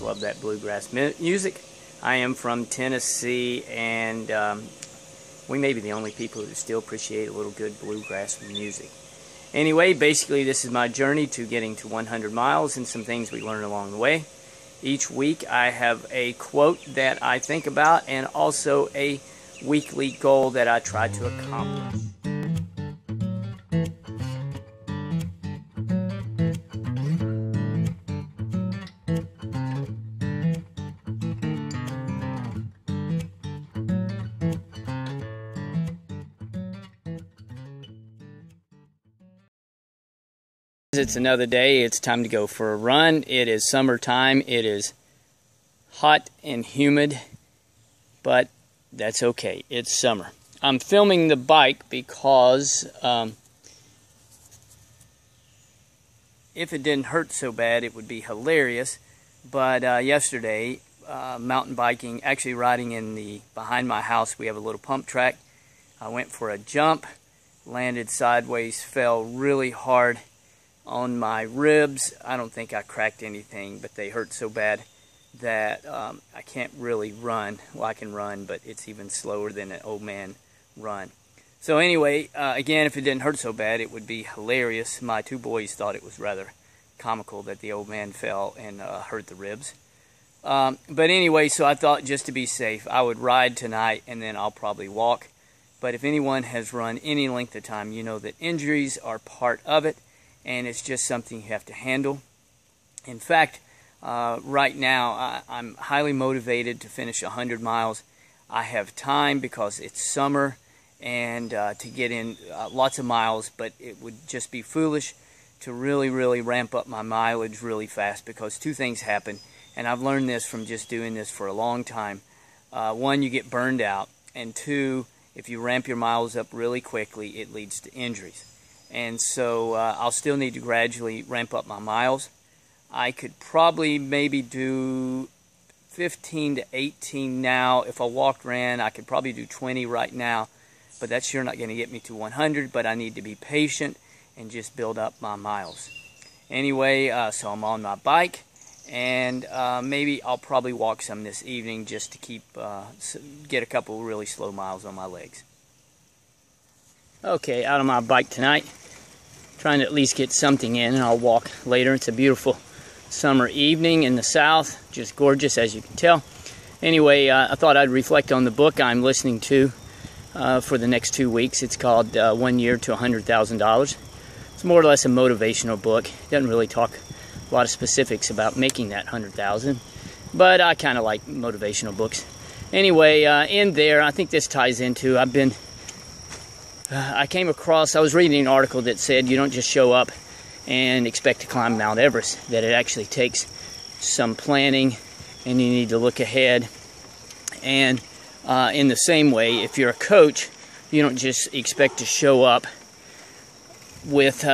love that bluegrass music. I am from Tennessee, and we may be the only people who still appreciate a little good bluegrass music. Anyway, basically this is my journey to getting to 100 miles and some things we learn along the way. Each week I have a quote that I think about and also a weekly goal that I try to accomplish. It's another day. It's time to go for a run. It is summertime. It is hot and humid, but that's okay. It's summer. I'm filming the bike because if it didn't hurt so bad, it would be hilarious. But yesterday, mountain biking, actually riding in the behind my house, we have a little pump track. I went for a jump, landed sideways, fell really hard on my ribs. I don't think I cracked anything, but they hurt so bad that I can't really run. Well, I can run, but it's even slower than an old man run. So anyway, again, if it didn't hurt so bad, it would be hilarious. My two boys thought it was rather comical that the old man fell and hurt the ribs. But anyway, so I thought just to be safe, I would ride tonight and then I'll probably walk. But if anyone has run any length of time, you know that injuries are part of it, and it's just something you have to handle. In fact, right now I'm highly motivated to finish 100 miles. I have time because it's summer and to get in lots of miles, but it would just be foolish to really ramp up my mileage really fast, because two things happen, and I've learned this from just doing this for a long time. One, you get burned out, and two, if you ramp your miles up really quickly, it leads to injuries. And so I'll still need to gradually ramp up my miles. I could probably maybe do 15 to 18 now. If I walked, ran, I could probably do 20 right now. But that's sure not going to get me to 100, but I need to be patient and just build up my miles. Anyway, so I'm on my bike, and maybe I'll probably walk some this evening just to get a couple really slow miles on my legs. Okay, out on my bike tonight, trying to at least get something in, and I'll walk later. It's a beautiful summer evening in the south, just gorgeous as you can tell. Anyway, I thought I'd reflect on the book I'm listening to for the next 2 weeks. It's called 1 Year to $100,000. It's more or less a motivational book. It doesn't really talk a lot of specifics about making that 100,000, but I kind of like motivational books. Anyway, in there, I think this ties into, I came across, I was reading an article that said you don't just show up and expect to climb Mount Everest, that it actually takes some planning and you need to look ahead. And in the same way, if you're a coach, you don't just expect to show up with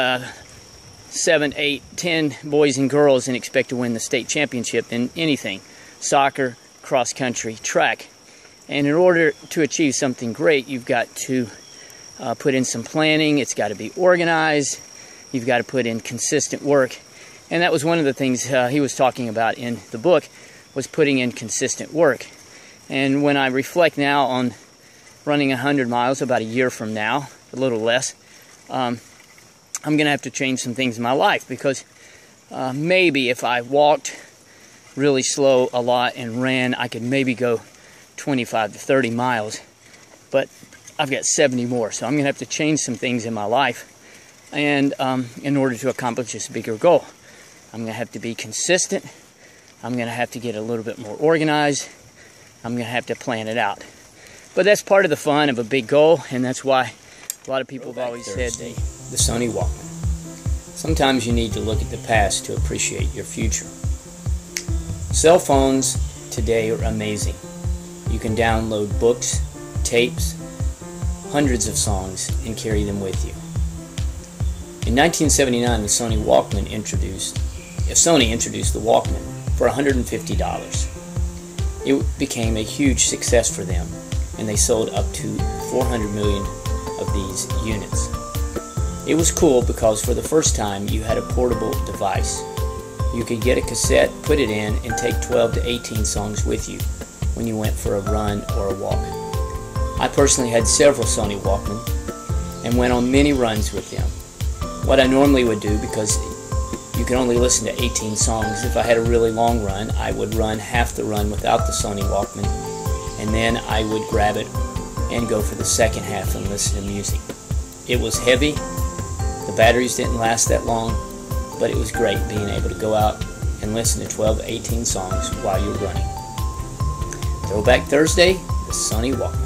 7, 8, 10 boys and girls and expect to win the state championship in anything, soccer, cross country, track. And in order to achieve something great, you've got to put in some planning. It's got to be organized. You've got to put in consistent work. And that was one of the things he was talking about in the book, was putting in consistent work. And when I reflect now on running 100 miles about a year from now, a little less, I'm going to have to change some things in my life, because maybe if I walked really slow a lot and ran, I could maybe go 25 to 30 miles. But I've got 70 more, so I'm going to have to change some things in my life, and in order to accomplish this bigger goal. I'm going to have to be consistent. I'm going to have to get a little bit more organized. I'm going to have to plan it out. But that's part of the fun of a big goal, and that's why a lot of people have always said the Sony Walkman. Sometimes you need to look at the past to appreciate your future. Cell phones today are amazing. You can download books, tapes, hundreds of songs, and carry them with you. In 1979, Sony introduced the Walkman for $150. It became a huge success for them, and they sold up to 400 million of these units. It was cool because for the first time you had a portable device. You could get a cassette, put it in, and take 12 to 18 songs with you when you went for a run or a walk. I personally had several Sony Walkman and went on many runs with them. What I normally would do, because you can only listen to 18 songs, if I had a really long run, I would run half the run without the Sony Walkman, and then I would grab it and go for the second half and listen to music. It was heavy, the batteries didn't last that long, but it was great being able to go out and listen to 12 to 18 songs while you're running. Throwback Thursday, the Sony Walkman.